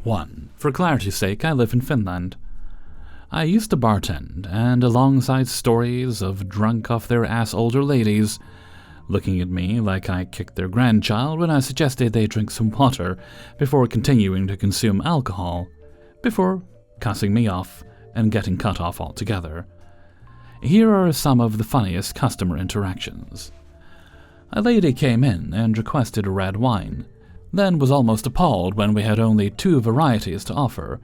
1. For clarity's sake, I live in Finland. I used to bartend, and alongside stories of drunk-off-their-ass older ladies looking at me like I kicked their grandchild when I suggested they drink some water before continuing to consume alcohol, before cussing me off and getting cut off altogether. Here are some of the funniest customer interactions. A lady came in and requested a red wine, then was almost appalled when we had only 2 varieties to offer.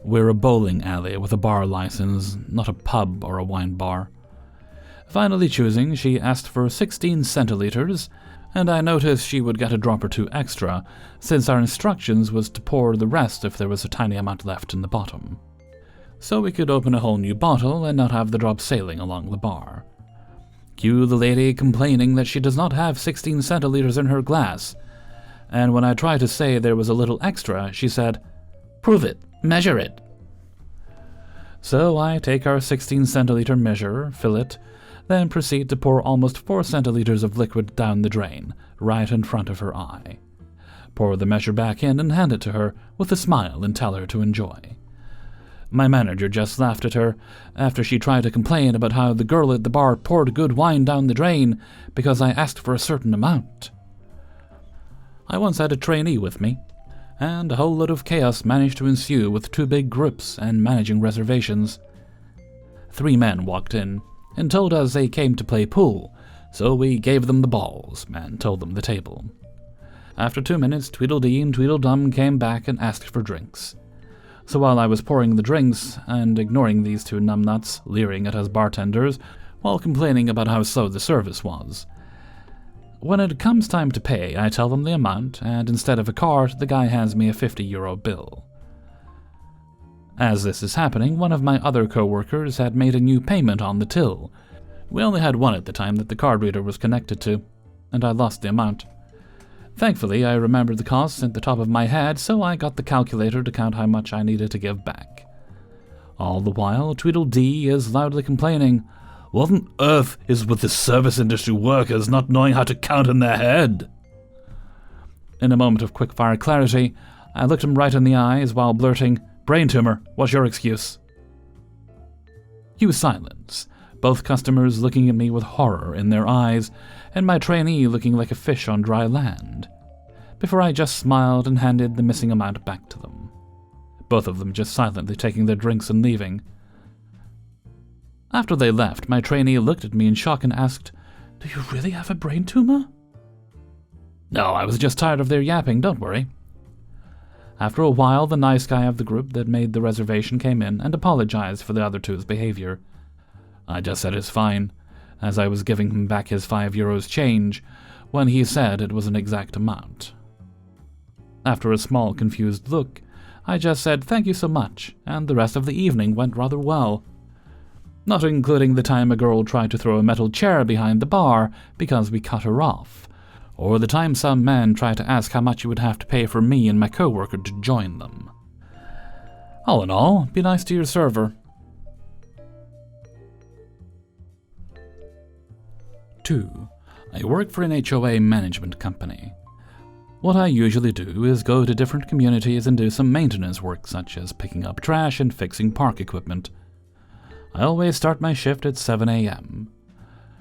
We're a bowling alley with a bar license, not a pub or a wine bar. Finally choosing, she asked for 16 centiliters, and I noticed she would get a drop or 2 extra, since our instructions was to pour the rest if there was a tiny amount left in the bottom, so we could open a whole new bottle and not have the drop sailing along the bar. Cue the lady complaining that she does not have 16 centiliters in her glass, and when I tried to say there was a little extra, she said, "Prove it, measure it." So I take our 16 centiliter measure, fill it, then proceed to pour almost 4 centiliters of liquid down the drain, right in front of her eye. Pour the measure back in and hand it to her with a smile and tell her to enjoy. My manager just laughed at her after she tried to complain about how the girl at the bar poured good wine down the drain because I asked for a certain amount. I once had a trainee with me, and a whole lot of chaos managed to ensue with 2 big groups and managing reservations. 3 men walked in and told us they came to play pool, so we gave them the balls and told them the table. After 2 minutes, Tweedledee and Tweedledum came back and asked for drinks. So while I was pouring the drinks and ignoring these 2 numbnuts leering at us bartenders while complaining about how slow the service was, when it comes time to pay, I tell them the amount, and instead of a card, the guy hands me a €50 bill. As this is happening, one of my other co-workers had made a new payment on the till. We only had one at the time that the card reader was connected to, and I lost the amount. Thankfully, I remembered the costs at the top of my head, so I got the calculator to count how much I needed to give back. All the while, Tweedledee is loudly complaining, "What on earth is with the service industry workers not knowing how to count in their head?" In a moment of quick-fire clarity, I looked him right in the eyes while blurting, "Brain tumor, what's your excuse?" Cue silence, both customers looking at me with horror in their eyes, and my trainee looking like a fish on dry land, before I just smiled and handed the missing amount back to them. Both of them just silently taking their drinks and leaving. After they left, my trainee looked at me in shock and asked, "Do you really have a brain tumor?" "No, I was just tired of their yapping, don't worry." After a while, the nice guy of the group that made the reservation came in and apologized for the other 2's behavior. I just said it's fine, as I was giving him back his €5 change, when he said it was an exact amount. After a small confused look, I just said thank you so much, and the rest of the evening went rather well. Not including the time a girl tried to throw a metal chair behind the bar because we cut her off, or the time some man tried to ask how much he would have to pay for me and my co-worker to join them. All in all, be nice to your server. 2. I work for an HOA management company. What I usually do is go to different communities and do some maintenance work such as picking up trash and fixing park equipment. I always start my shift at 7 a.m.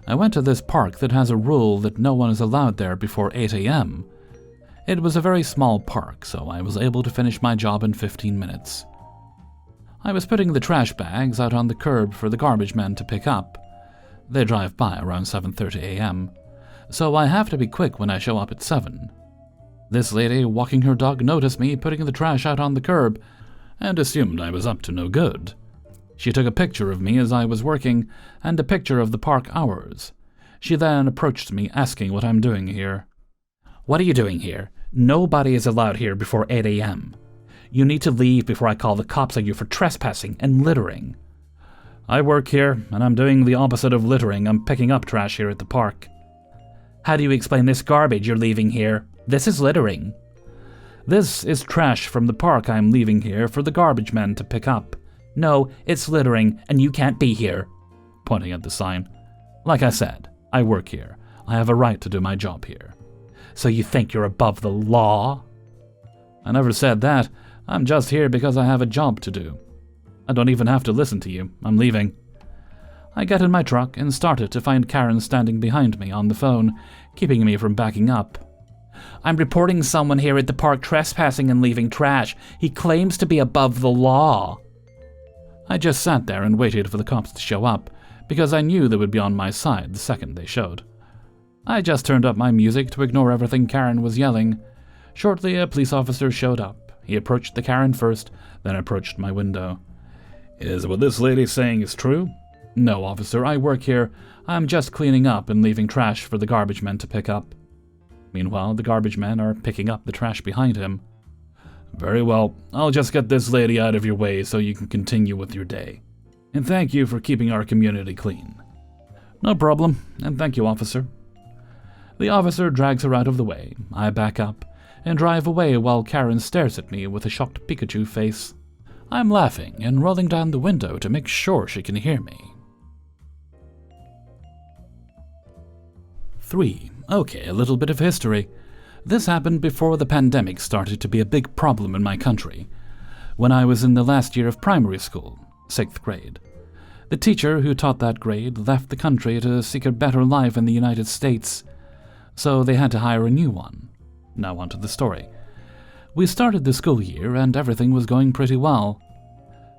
I went to this park that has a rule that no one is allowed there before 8 a.m. It was a very small park, so I was able to finish my job in 15 minutes. I was putting the trash bags out on the curb for the garbage men to pick up. They drive by around 7:30 a.m., so I have to be quick when I show up at 7. This lady walking her dog noticed me putting the trash out on the curb and assumed I was up to no good. She took a picture of me as I was working and a picture of the park hours. She then approached me asking what I'm doing here. "What are you doing here? Nobody is allowed here before 8 a.m. You need to leave before I call the cops on you for trespassing and littering." "I work here, and I'm doing the opposite of littering. I'm picking up trash here at the park." "How do you explain this garbage you're leaving here? This is littering." "This is trash from the park I'm leaving here for the garbage men to pick up." "No, it's littering, and you can't be here," pointing at the sign. "Like I said, I work here. I have a right to do my job here." "So you think you're above the law?" "I never said that. I'm just here because I have a job to do. I don't even have to listen to you. I'm leaving. I get in my truck and started to find Karen standing behind me on the phone, keeping me from backing up. I'm reporting someone here at the park trespassing and leaving trash. He claims to be above the law. I just sat there and waited for the cops to show up, because I knew they would be on my side the second they showed. I just turned up my music to ignore everything Karen was yelling. Shortly, a police officer showed up. He approached the Karen first, then approached my window. Is what this lady's saying is true? No, officer, I work here. I'm just cleaning up and leaving trash for the garbage men to pick up. Meanwhile, the garbage men are picking up the trash behind him. Very well, I'll just get this lady out of your way so you can continue with your day. And thank you for keeping our community clean. No problem, and thank you, officer. The officer drags her out of the way. I back up and drive away while Karen stares at me with a shocked Pikachu face. I'm laughing and rolling down the window to make sure she can hear me. 3. Okay, a little bit of history. This happened before the pandemic started to be a big problem in my country. When I was in the last year of primary school, 6th grade. The teacher who taught that grade left the country to seek a better life in the United States, so they had to hire a new one. Now on to the story. We started the school year and everything was going pretty well.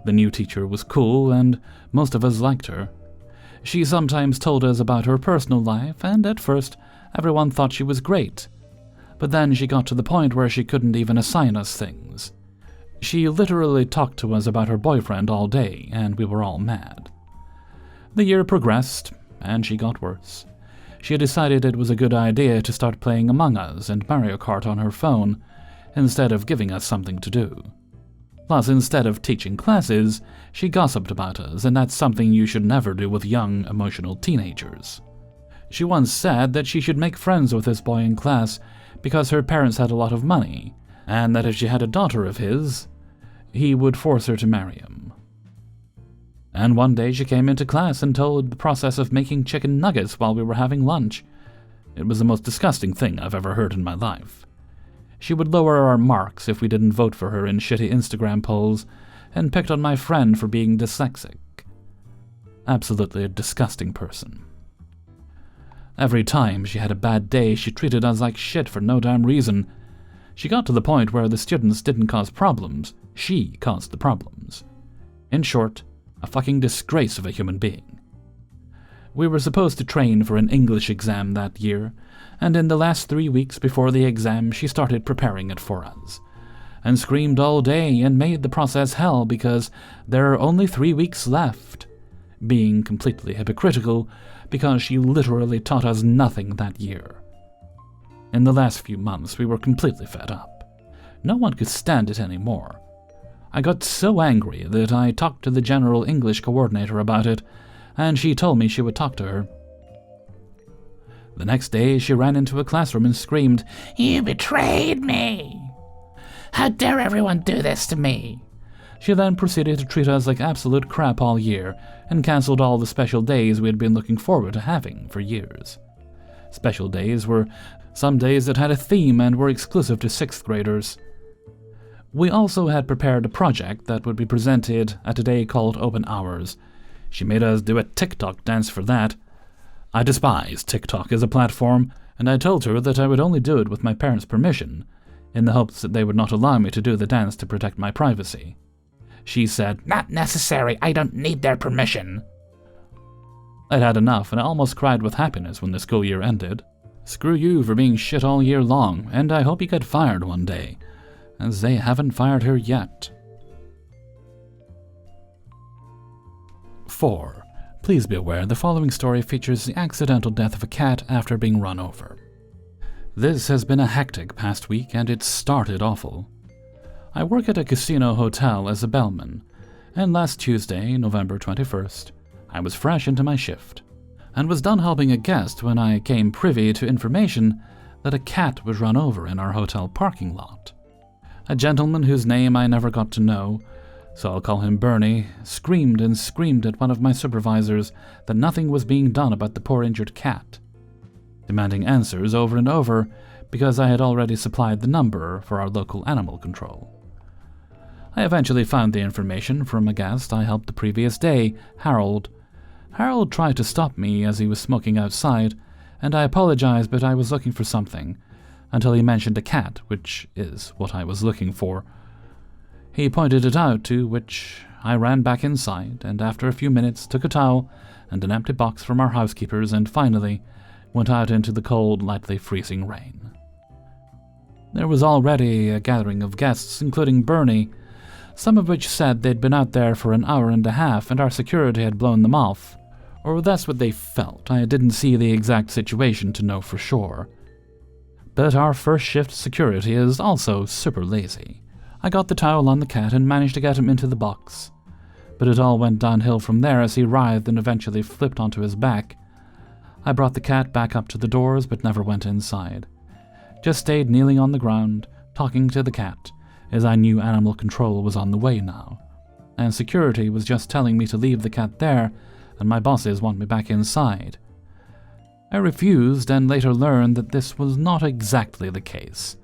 The new teacher was cool and most of us liked her. She sometimes told us about her personal life, and at first everyone thought she was great. But then she got to the point where she couldn't even assign us things. She literally talked to us about her boyfriend all day, and we were all mad. The year progressed, and she got worse. She decided it was a good idea to start playing Among Us and Mario Kart on her phone, instead of giving us something to do. Plus, instead of teaching classes, she gossiped about us, and that's something you should never do with young, emotional teenagers. She once said that she should make friends with this boy in class because her parents had a lot of money, and that if she had a daughter of his, he would force her to marry him. And one day she came into class and told the process of making chicken nuggets while we were having lunch. It was the most disgusting thing I've ever heard in my life. She would lower our marks if we didn't vote for her in shitty Instagram polls, and picked on my friend for being dyslexic. Absolutely a disgusting person. Every time she had a bad day, she treated us like shit for no damn reason. She got to the point where the students didn't cause problems, she caused the problems. In short, a fucking disgrace of a human being. We were supposed to train for an English exam that year, and in the last 3 weeks before the exam she started preparing it for us, and screamed all day and made the process hell because there are only 3 weeks left, being completely hypocritical because she literally taught us nothing that year. In the last few months we were completely fed up. No one could stand it anymore. I got so angry that I talked to the general English coordinator about it, and she told me she would talk to her. The next day, she ran into a classroom and screamed, "You betrayed me! How dare everyone do this to me?" She then proceeded to treat us like absolute crap all year and cancelled all the special days we had been looking forward to having for years. Special days were some days that had a theme and were exclusive to 6th graders. We also had prepared a project that would be presented at a day called Open Hours. She made us do a TikTok dance for that. I despise TikTok as a platform, and I told her that I would only do it with my parents' permission, in the hopes that they would not allow me to do the dance to protect my privacy. She said, "Not necessary, I don't need their permission." I'd had enough, and I almost cried with happiness when the school year ended. Screw you for being shit all year long, and I hope you get fired one day, as they haven't fired her yet. 4. Please be aware the following story features the accidental death of a cat after being run over. This has been a hectic past week and it started awful. I work at a casino hotel as a bellman, and last Tuesday, November 21st, I was fresh into my shift, and was done helping a guest when I came privy to information that a cat was run over in our hotel parking lot. A gentleman whose name I never got to know, so I'll call him Bernie, screamed and screamed at one of my supervisors that nothing was being done about the poor injured cat, demanding answers over and over because I had already supplied the number for our local animal control. I eventually found the information from a guest I helped the previous day, Harold. Harold tried to stop me as he was smoking outside, and I apologized, but I was looking for something, until he mentioned a cat, which is what I was looking for. He pointed it out, to which I ran back inside, and after a few minutes took a towel and an empty box from our housekeepers, and finally went out into the cold, lightly freezing rain. There was already a gathering of guests, including Bernie, some of which said they'd been out there for an hour and a half and our security had blown them off. Or that's what they felt. I didn't see the exact situation to know for sure. But our first shift security is also super lazy. I got the towel on the cat and managed to get him into the box. But it all went downhill from there as he writhed and eventually flipped onto his back. I brought the cat back up to the doors but never went inside. Just stayed kneeling on the ground, talking to the cat, as I knew animal control was on the way now. And security was just telling me to leave the cat there, and my bosses want me back inside. I refused and later learned that this was not exactly the case.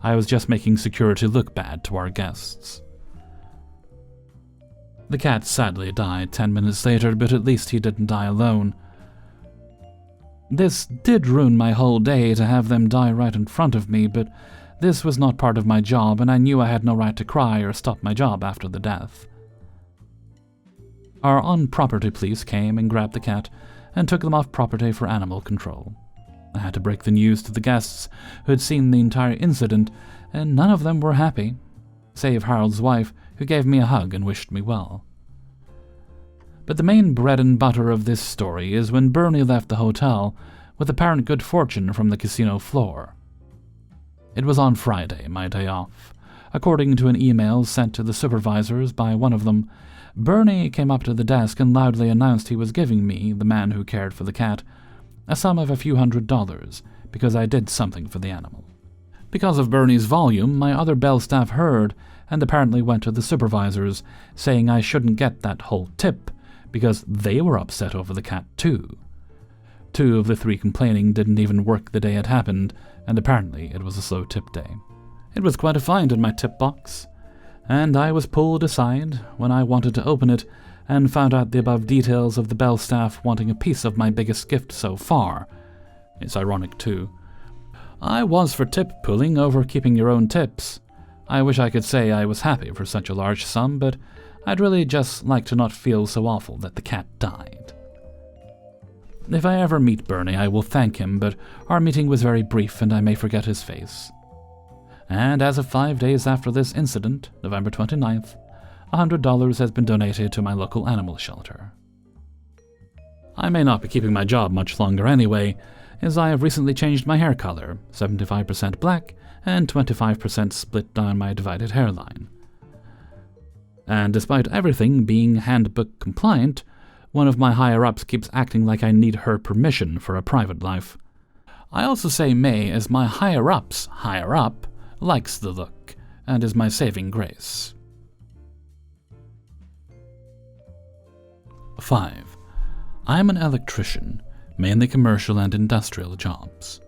I was just making security look bad to our guests. The cat sadly died 10 minutes later, but at least he didn't die alone. This did ruin my whole day to have them die right in front of me, but this was not part of my job, and I knew I had no right to cry or stop my job after the death. Our on-property police came and grabbed the cat and took them off property for animal control. I had to break the news to the guests who had seen the entire incident, and none of them were happy, save Harold's wife, who gave me a hug and wished me well. But the main bread and butter of this story is when Bernie left the hotel with apparent good fortune from the casino floor. It was on Friday, my day off. According to an email sent to the supervisors by one of them, Bernie came up to the desk and loudly announced he was giving me, the man who cared for the cat, a sum of a few $100 because I did something for the animal. Because of Bernie's volume, my other Bell staff heard and apparently went to the supervisors, saying I shouldn't get that whole tip because they were upset over the cat too. 2 of the 3 complaining didn't even work the day it happened, and apparently it was a slow tip day. It was quite a find in my tip box, and I was pulled aside when I wanted to open it and found out the above details of the Bell staff wanting a piece of my biggest gift so far. It's ironic too. I was for tip pooling over keeping your own tips. I wish I could say I was happy for such a large sum, but I'd really just like to not feel so awful that the cat died. If I ever meet Bernie, I will thank him, but our meeting was very brief and I may forget his face. And as of 5 days after this incident, November 29th, $100 has been donated to my local animal shelter. I may not be keeping my job much longer anyway, as I have recently changed my hair color, 75% black and 25% split down my divided hairline. And despite everything being handbook compliant, one of my higher-ups keeps acting like I need her permission for a private life. I also say May as my higher-up's higher-up likes the look and is my saving grace. 5. I am an electrician, mainly commercial and industrial jobs.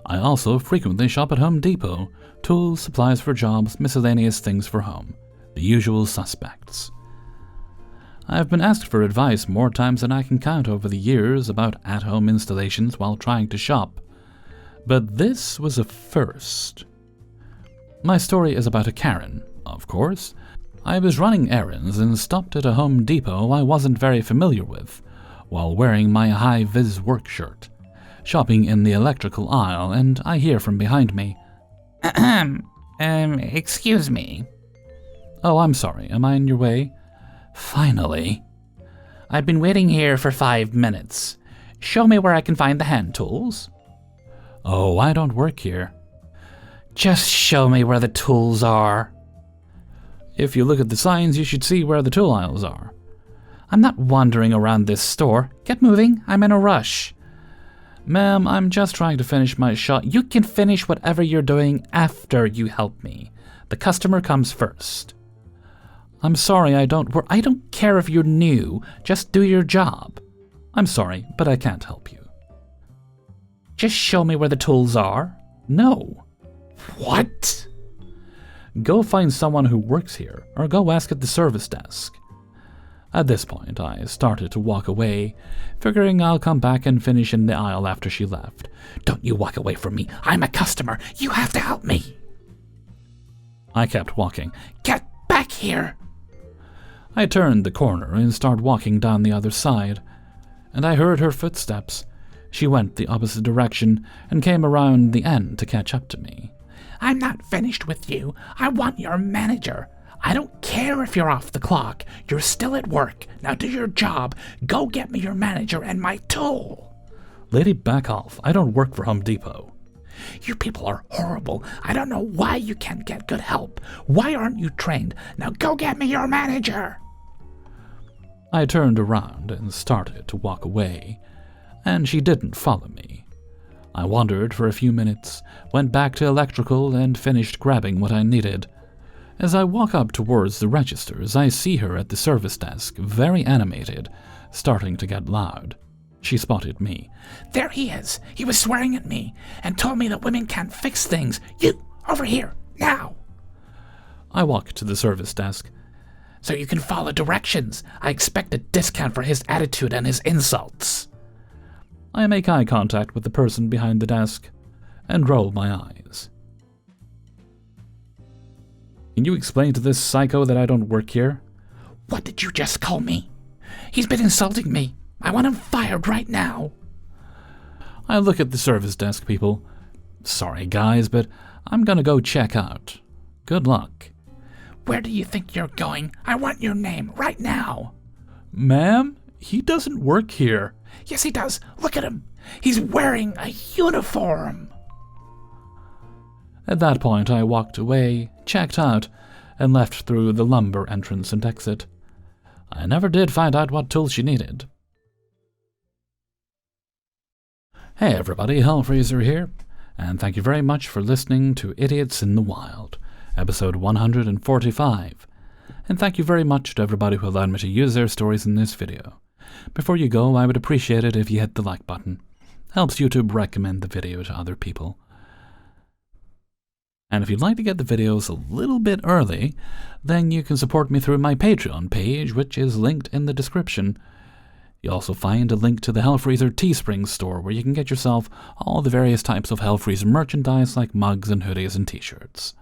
I also frequently shop at Home Depot, tools, supplies for jobs, miscellaneous things for home, the usual suspects. I have been asked for advice more times than I can count over the years about at-home installations while trying to shop, but this was a first. My story is about a Karen, of course. I was running errands and stopped at a Home Depot I wasn't very familiar with, while wearing my high-vis work shirt, shopping in the electrical aisle, and I hear from behind me, excuse me. "Oh, I'm sorry, am I in your way?" Finally. I've been waiting here for 5 minutes. Show me where I can find the hand tools. "Oh, I don't work here." Just show me where the tools are. "If you look at the signs, you should see where the tool aisles are." I'm not wandering around this store. Get moving, I'm in a rush. "Ma'am, I'm just trying to finish my shot." You can finish whatever you're doing after you help me. The customer comes first. "I'm sorry, I don't work." I don't care if you're new. Just do your job. "I'm sorry, but I can't help you." Just show me where the tools are. "No." What? Go find someone who works here, or go ask at the service desk. At this point, I started to walk away, figuring I'll come back and finish in the aisle after she left. Don't you walk away from me. I'm a customer. You have to help me. I kept walking. Get back here. I turned the corner and started walking down the other side, and I heard her footsteps. She went the opposite direction and came around the end to catch up to me. I'm not finished with you. I want your manager. I don't care if you're off the clock. You're still at work. Now do your job. Go get me your manager and my tool. Lady, back off. I don't work for Home Depot. You people are horrible. I don't know why you can't get good help. Why aren't you trained? Now go get me your manager. I turned around and started to walk away, and she didn't follow me. I wandered for a few minutes, went back to electrical, and finished grabbing what I needed. As I walk up towards the registers, I see her at the service desk, very animated, starting to get loud. She spotted me. There he is. He was swearing at me and told me that women can't fix things. You, over here, now. I walk to the service desk. So you can follow directions. I expect a discount for his attitude and his insults. I make eye contact with the person behind the desk and roll my eyes. Can you explain to this psycho that I don't work here? What did you just call me? He's been insulting me. I want him fired right now. I look at the service desk people. Sorry, guys, but I'm gonna go check out. Good luck. Where do you think you're going? I want your name right now. Ma'am, he doesn't work here. Yes, he does. Look at him. He's wearing a uniform. At that point, I walked away, checked out, and left through the lumber entrance and exit. I never did find out what tools she needed. Hey everybody, Hellfreezer here, and thank you very much for listening to Idiots in the Wild, episode 145. And thank you very much to everybody who allowed me to use their stories in this video. Before you go, I would appreciate it if you hit the like button. Helps YouTube recommend the video to other people. And if you'd like to get the videos a little bit early, then you can support me through my Patreon page, which is linked in the description. You'll also find a link to the Hellfreezer Teespring store, where you can get yourself all the various types of Hellfreezer merchandise like mugs and hoodies and t-shirts.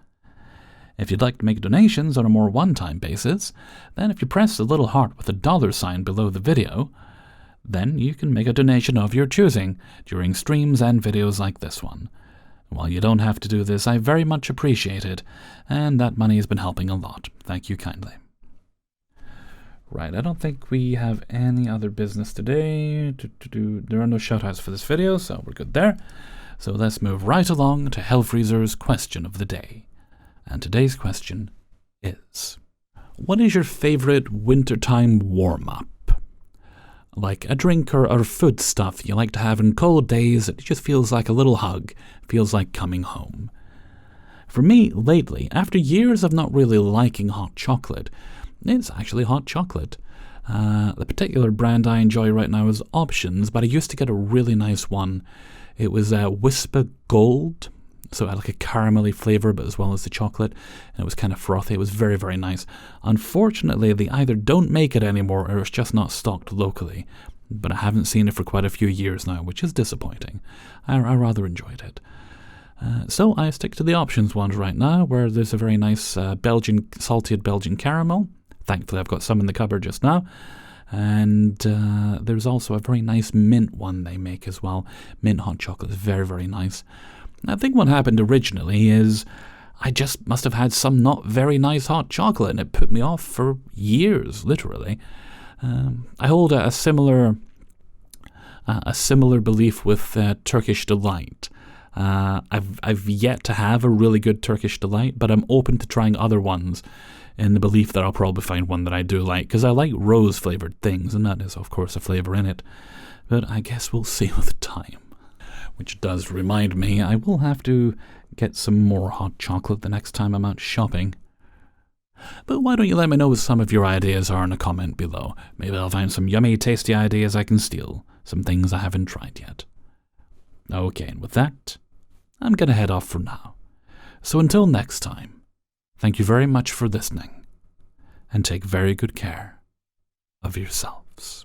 If you'd like to make donations on a more one-time basis, then if you press the little heart with a $sign below the video, then you can make a donation of your choosing during streams and videos like this one. While you don't have to do this, I very much appreciate it, and that money has been helping a lot. Thank you kindly. Right, I don't think we have any other business today. There are no shoutouts for this video, so we're good there. So let's move right along to Hellfreezer's question of the day. And today's question is, what is your favorite wintertime warm-up? Like a drink or food stuff you like to have in cold days, it just feels like a little hug, feels like coming home. For me, lately, after years of not really liking hot chocolate, it's actually hot chocolate. The particular brand I enjoy right now is Options, but I used to get a really nice one. It was Whisper Gold, so it had like a caramelly flavor, but as well as the chocolate, and it was kind of frothy. It was very, very nice. Unfortunately, they either don't make it anymore or it's just not stocked locally, but I haven't seen it for quite a few years now, which is disappointing. I rather enjoyed it. So I stick to the Options ones right now, where there's a very nice salted Belgian caramel. Thankfully, I've got some in the cupboard just now. And there's also a very nice mint one they make as well. Mint hot chocolate is very, very nice. I think what happened originally is I just must have had some not very nice hot chocolate, and it put me off for years, literally. I hold a similar belief with Turkish Delight. I've yet to have a really good Turkish Delight, but I'm open to trying other ones in the belief that I'll probably find one that I do like, because I like rose-flavored things, and that is, of course, a flavor in it. But I guess we'll see with time. Which does remind me, I will have to get some more hot chocolate the next time I'm out shopping. But why don't you let me know what some of your ideas are in a comment below? Maybe I'll find some yummy, tasty ideas I can steal. Some things I haven't tried yet. Okay, and with that, I'm gonna head off for now. So until next time, Thank you very much for listening, and take very good care of yourselves.